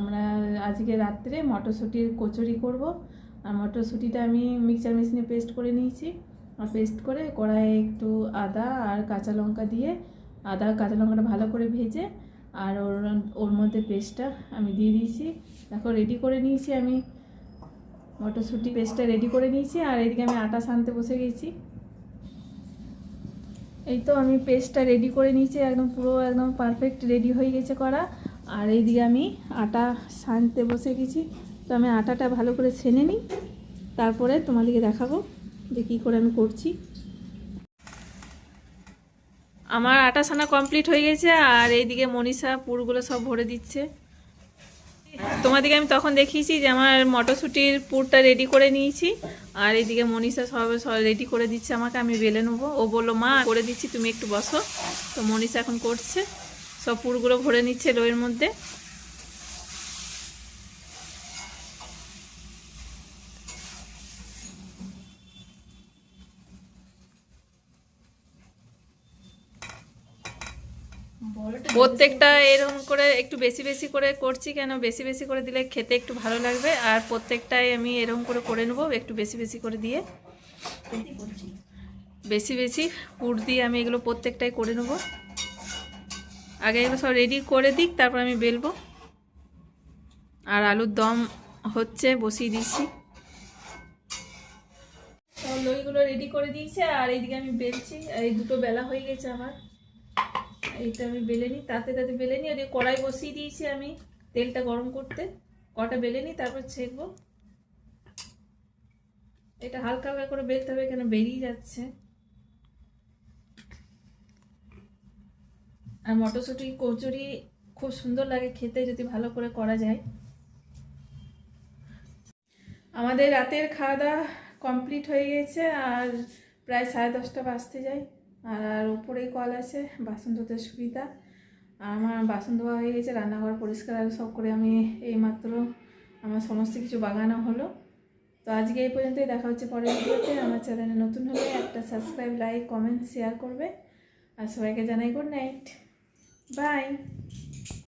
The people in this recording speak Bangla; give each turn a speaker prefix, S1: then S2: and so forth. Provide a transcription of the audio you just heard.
S1: আমরা আজকে রাত্রে মটরশুঁটির কচুরি করব। আর মটরশুঁটিটা আমি মিক্সচার মেশিনে পেস্ট করে নিয়েছি। আর পেস্ট করে কড়াইয়ে একটু আদা আর কাঁচা লঙ্কা দিয়ে, আদা কাঁচা লঙ্কাটা ভালো করে ভেজে আর ওর মধ্যে পেস্টটা আমি দিয়ে দিয়েছি। দেখো রেডি করে নিয়েছি আমি, মটরশুঁটি পেস্টটা রেডি করে নিয়েছি। আর এদিকে আমি আটা সানতে বসে গেছি। এই তো আমি পেস্টটা রেডি করে নিয়েছি, একদম পুরো একদম পারফেক্ট রেডি হয়ে গেছে করা। আর এইদিকে আমি আটা সানতে বসে গেছি। তো আমি আটাটা ভালো করে ছেনে নিই, তারপরে তোমাদেরকে দেখাবো যে কী করে আমি করছি। আমার আটা সানা কমপ্লিট হয়ে গেছে। আর এইদিকে মনীষা পুরগুলো সব ভরে দিচ্ছে। তোমাদেরকে আমি তখন দেখিয়েছি যে আমার মটরশুঁটির পুরটা রেডি করে নিয়েছি। আর এইদিকে মনীষা সব রেডি করে দিচ্ছে আমাকে, আমি বেলে নেবো। ও বললো মা করে দিচ্ছি, তুমি একটু বসো। তো মনীষা এখন করছে, সব পুরগুলো ভরে নিচ্ছে লোয়ের মধ্যে। প্রত্যেকটা এরকম করে একটু বেশি বেশি করে করছি, কেন বেশি বেশি করে দিলে খেতে একটু ভালো লাগবে। আর প্রত্যেকটাই আমি এরকম করে নেবো, একটু বেশি বেশি করে দিয়ে, বেশি বেশি পুর দিয়ে আমি এগুলো প্রত্যেকটাই করে নেবো। আগে এগুলো সব রেডি করে দিক, তারপর আমি বেলবো। আর আলুর দম হচ্ছে, বসিয়ে দিচ্ছি। সব লইগুলো রেডি করে দিয়েছে। আর এইদিকে আমি বেলছি। আর এই দুটো বেলা হয়ে গেছে আমার, এইটা আমি বেলে নিই, তাতে বেলে নিই। আর কড়াই বসিয়ে দিয়েছি আমি তেলটা গরম করতে, কটা বেলে নিই তারপর ছেঁকবো। এটা হালকা হালকা করে বেলতে হবে, কেন বেরিয়ে যাচ্ছে। আর মটরশুঁটি কচুরি খুব সুন্দর লাগে খেতে যদি ভালো করে করা যায়। আমাদের রাতের খাওয়া দাওয়া কমপ্লিট হয়ে গেছে। আর প্রায় 10:30টা বাজতে যায়। আর উপরেই কল আছে, বাসন ধুতে সুবিধা। আর আমার বাসন ধোয়া হয়ে গেছে, রান্নাঘর পরিষ্কার আর সব করে আমি এইমাত্র আমার সমস্ত কিছু বাগানো হলো। তো আজকে এই পর্যন্তই, দেখা হচ্ছে পরের ভিডিওতে। আমার চ্যানেলে নতুন হলে একটা সাবস্ক্রাইব, লাইক, কমেন্ট, শেয়ার করবে। আর সবাইকে জানাই গুড নাইট, বাই।